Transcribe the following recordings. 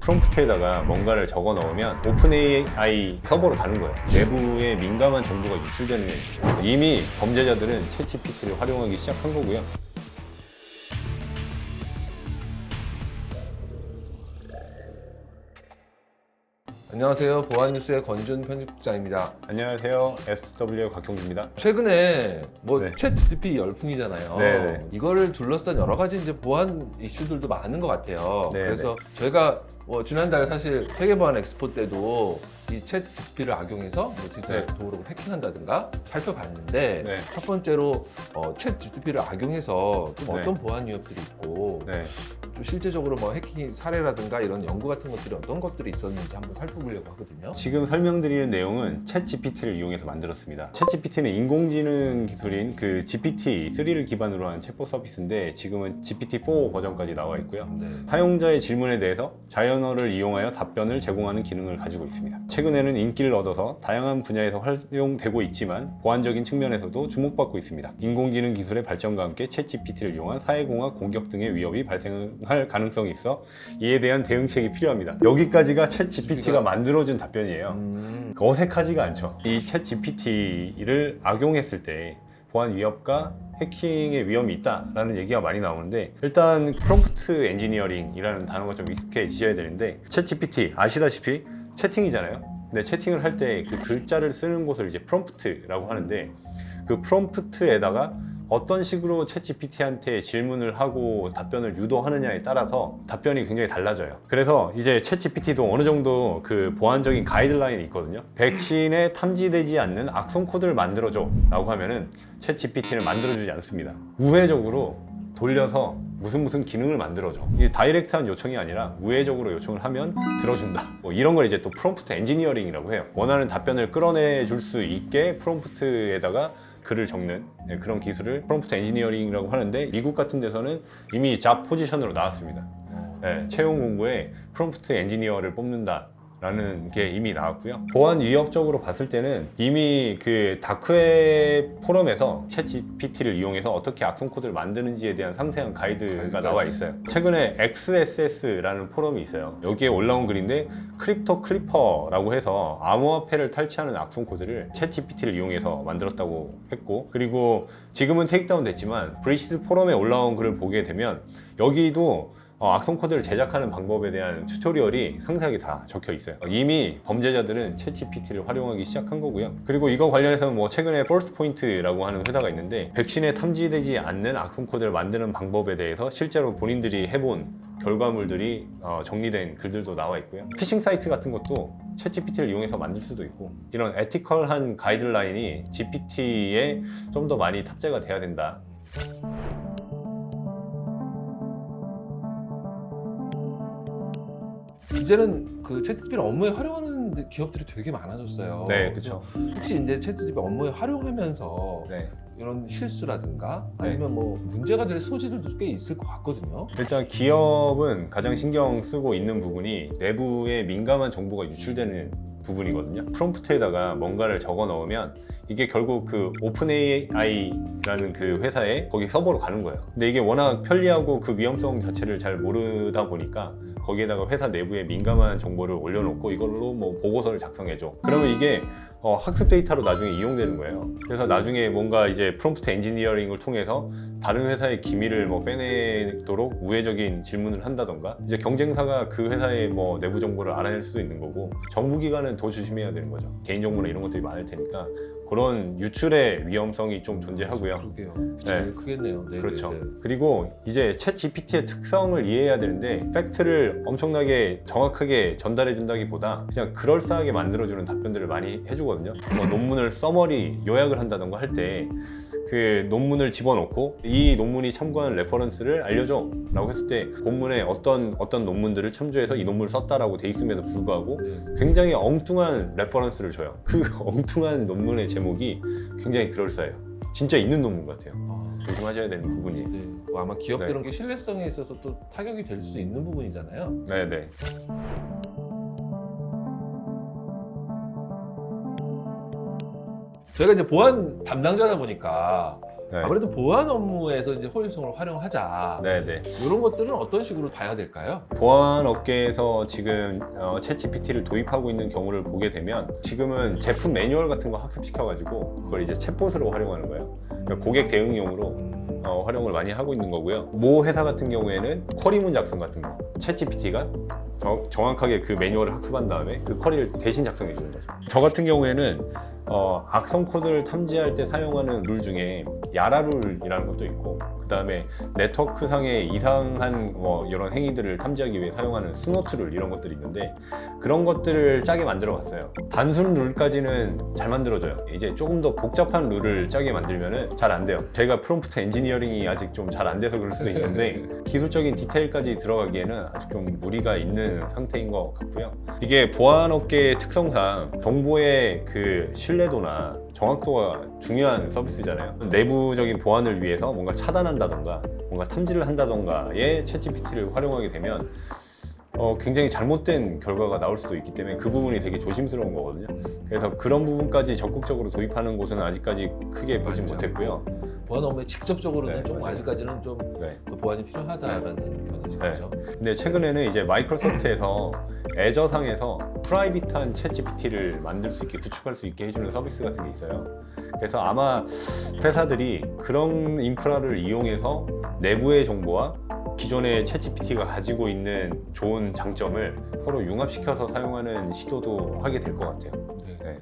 프롬프트에다가 뭔가를 적어 넣으면 오픈 AI 서버로 가는 거예요. 내부에 민감한 정보가 유출되는 게 이미 범죄자들은 챗GPT를 활용하기 시작한 거고요. 안녕하세요. 보안뉴스의 권준 편집국장입니다. 안녕하세요. SW의 곽형주입니다. 최근에 네. 챗 GP 열풍이잖아요. 네네. 이거를 둘러싼 여러 가지 이제 보안 이슈들도 많은 것 같아요. 네네. 그래서 저희가 지난달에 사실 세계보안 엑스포 때도 이 챗 GP를 악용해서 디지털 네. 도어록을 해킹한다든가 살펴봤는데 네. 첫 번째로 챗 GP를 악용해서 좀 네. 어떤 보안 위협들이 있고 네. 또 실제적으로 뭐 해킹 사례라든가 이런 연구 같은 것들이 어떤 것들이 있었는지 한번 살펴보려고 하거든요. 지금 설명드리는 내용은 챗GPT를 이용해서 만들었습니다. 챗GPT는 인공지능 기술인 그 GPT-3를 기반으로 한 챗봇 서비스인데 지금은 GPT-4 버전까지 나와 있고요. 네. 사용자의 질문에 대해서 자연어를 이용하여 답변을 제공하는 기능을 가지고 있습니다. 최근에는 인기를 얻어서 다양한 분야에서 활용되고 있지만 보안적인 측면에서도 주목받고 있습니다. 인공지능 기술의 발전과 함께 챗GPT를 이용한 사회공학 공격 등의 위협이 발생할 가능성이 있어 이에 대한 대응책이 필요합니다. 여기까지가 챗GPT가 만들어준 답변이에요. 어색하지가 않죠. 이 챗GPT를 악용했을 때 보안 위협과 해킹의 위험이 있다라는 얘기가 많이 나오는데 일단 프롬프트 엔지니어링이라는 단어가 좀 익숙해지셔야 되는데 챗GPT 아시다시피 채팅이잖아요. 근데 채팅을 할 때 그 글자를 쓰는 곳을 이제 프롬프트라고 하는데 그 프롬프트에다가 어떤 식으로 챗GPT한테 질문을 하고 답변을 유도하느냐에 따라서 답변이 굉장히 달라져요. 그래서 이제 챗GPT도 어느 정도 그 보안적인 가이드라인이 있거든요. 백신에 탐지되지 않는 악성 코드를 만들어줘 라고 하면은 챗GPT는 만들어주지 않습니다. 우회적으로 돌려서 무슨 기능을 만들어줘. 이게 다이렉트한 요청이 아니라 우회적으로 요청을 하면 들어준다. 뭐 이런 걸 이제 또 프롬프트 엔지니어링이라고 해요. 원하는 답변을 끌어내 줄 수 있게 프롬프트에다가 글을 적는 그런 기술을 프롬프트 엔지니어링이라고 하는데 미국 같은 데서는 이미 잡 포지션으로 나왔습니다. 채용 공고에 프롬프트 엔지니어를 뽑는다 라는 게 이미 나왔고요. 보안 위협적으로 봤을 때는 이미 그 다크웹 포럼에서 챗GPT를 이용해서 어떻게 악성 코드를 만드는지에 대한 상세한 가이드가 나와 있어요. 최근에 XSS라는 포럼이 있어요. 여기에 올라온 글인데 크립토 클리퍼라고 해서 암호화폐를 탈취하는 악성 코드를 챗GPT를 이용해서 만들었다고 했고, 그리고 지금은 테이크다운 됐지만 브리시스 포럼에 올라온 글을 보게 되면 여기도 악성 코드를 제작하는 방법에 대한 튜토리얼이 상세하게 다 적혀 있어요. 이미 범죄자들은 챗GPT를 활용하기 시작한 거고요. 그리고 이거 관련해서는 뭐 최근에 포스트포인트라고 하는 회사가 있는데 백신에 탐지되지 않는 악성 코드를 만드는 방법에 대해서 실제로 본인들이 해본 결과물들이 정리된 글들도 나와 있고요. 피싱 사이트 같은 것도 챗GPT를 이용해서 만들 수도 있고, 이런 에티컬한 가이드라인이 GPT에 좀 더 많이 탑재가 돼야 된다. 이제는 그 챗GPT를 업무에 활용하는 기업들이 되게 많아졌어요. 네, 그렇죠. 혹시 이제 챗GPT 업무에 활용하면서 네. 이런 실수라든가 네. 아니면 뭐 문제가 될 소지들도 꽤 있을 것 같거든요. 일단 기업은 가장 신경 쓰고 있는 부분이 내부에 민감한 정보가 유출되는 부분이거든요. 프롬프트에다가 뭔가를 적어 넣으면 이게 결국 그 오픈 AI라는 그 회사에 거기 서버로 가는 거예요. 근데 이게 워낙 편리하고 그 위험성 자체를 잘 모르다 보니까 거기에다가 회사 내부에 민감한 정보를 올려놓고 이걸로 뭐 보고서를 작성해줘. 그러면 이게 학습 데이터로 나중에 이용되는 거예요. 그래서 나중에 뭔가 이제 프롬프트 엔지니어링을 통해서 다른 회사의 기밀을 뭐 빼내도록 우회적인 질문을 한다던가, 이제 경쟁사가 그 회사의 뭐 내부 정보를 알아낼 수도 있는 거고, 정부기관은 더 조심해야 되는 거죠. 개인정보나 이런 것들이 많을 테니까 그런 유출의 위험성이 좀 존재하고요. 그러게요. 네. 제일 크겠네요. 네, 그렇죠. 네, 네. 그리고 이제 챗GPT의 특성을 이해해야 되는데 팩트를 엄청나게 정확하게 전달해 준다기보다 그냥 그럴싸하게 만들어주는 답변들을 많이 해주거든요. 뭐 논문을 서머리 요약을 한다던가 할 때 그 논문을 집어넣고 이 논문이 참고한 레퍼런스를 알려줘 라고 했을 때 본문에 어떤 논문들을 참조해서 이 논문을 썼다라고 돼 있음에도 불구하고 네. 굉장히 엉뚱한 레퍼런스를 줘요. 그 엉뚱한 논문의 제목이 굉장히 그럴싸해요. 진짜 있는 논문 같아요. 조심하셔야 되는 부분이에요. 네. 뭐 아마 기업들은 그 신뢰성에 있어서 또 타격이 될 수 있는 부분이잖아요. 네네. 저희가 이제 보안 담당자다 보니까 네. 아무래도 보안 업무에서 이제 호일성을 활용하자. 네네. 이런 것들은 어떤 식으로 봐야 될까요? 보안 업계에서 지금 챗GPT를 도입하고 있는 경우를 보게 되면 지금은 제품 매뉴얼 같은 거 학습시켜가지고 그걸 이제 챗봇으로 활용하는 거예요. 그러니까 고객 대응용으로 활용을 많이 하고 있는 거고요. 모 회사 같은 경우에는 쿼리문 작성 같은 거 챗GPT가 정확하게 그 매뉴얼을 학습한 다음에 그 쿼리를 대신 작성해 주는 거죠. 저 같은 경우에는 악성 코드를 탐지할 때 사용하는 룰 중에 야라룰이라는 것도 있고, 그 다음에 네트워크상의 이상한 이런 행위들을 탐지하기 위해 사용하는 스노트 룰 이런 것들이 있는데, 그런 것들을 짜게 만들어 봤어요. 단순 룰까지는 잘 만들어져요. 이제 조금 더 복잡한 룰을 짜게 만들면은 잘 안 돼요. 제가 프롬프트 엔지니어링이 아직 좀 잘 안 돼서 그럴 수도 있는데 기술적인 디테일까지 들어가기에는 아직 좀 무리가 있는 상태인 것 같고요. 이게 보안업계의 특성상 정보의 그 신뢰도나 정확도가 중요한 서비스잖아요. 내부적인 보안을 위해서 뭔가 차단한다던가 뭔가 탐지를 한다던가의 챗GPT를 활용하게 되면 굉장히 잘못된 결과가 나올 수도 있기 때문에 그 부분이 되게 조심스러운 거거든요. 그래서 그런 부분까지 적극적으로 도입하는 곳은 아직까지 크게 보진 맞죠. 못했고요. 보안 업무에 직접적으로는 네, 좀 맞아요. 아직까지는 좀 네. 더 보안이 필요하다라는 견해신 네. 거죠. 근데 최근에는 이제 마이크로소프트에서 애저상에서 프라이빗한 챗GPT를 만들 수 있게 구축할 수 있게 해주는 서비스 같은 게 있어요. 그래서 아마 회사들이 그런 인프라를 이용해서 내부의 정보와 기존의 챗GPT가 가지고 있는 좋은 장점을 서로 융합시켜서 사용하는 시도도 하게 될 것 같아요. 네. 네.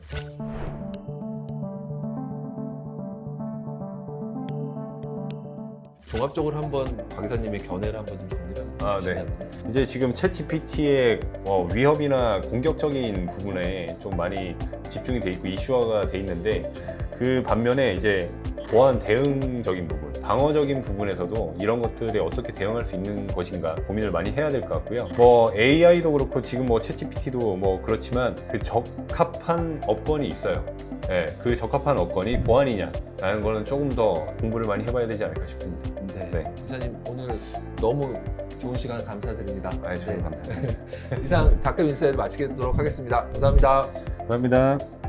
종합적으로 한번 박 기사님의 견해를 한번 좀 정리를 한번 아, 해주시면. 이제 지금 챗GPT의 위협이나 공격적인 부분에 좀 많이 집중이 돼 있고 이슈화가 돼 있는데, 그 반면에 이제 보안 대응적인 부분, 방어적인 부분에서도 이런 것들에 어떻게 대응할 수 있는 것인가 고민을 많이 해야 될 것 같고요. AI도 그렇고 지금 챗GPT도 그렇지만 그 적합한 업권이 있어요. 네, 그 적합한 업권이 보안이냐라는 거는 조금 더 공부를 많이 해봐야 되지 않을까 싶습니다. 네. 네. 기사님 오늘 너무 좋은 시간 감사드립니다. 저는 감사합니다. 이상 다큐 인사이드 마치도록 하겠습니다. 감사합니다. 감사합니다.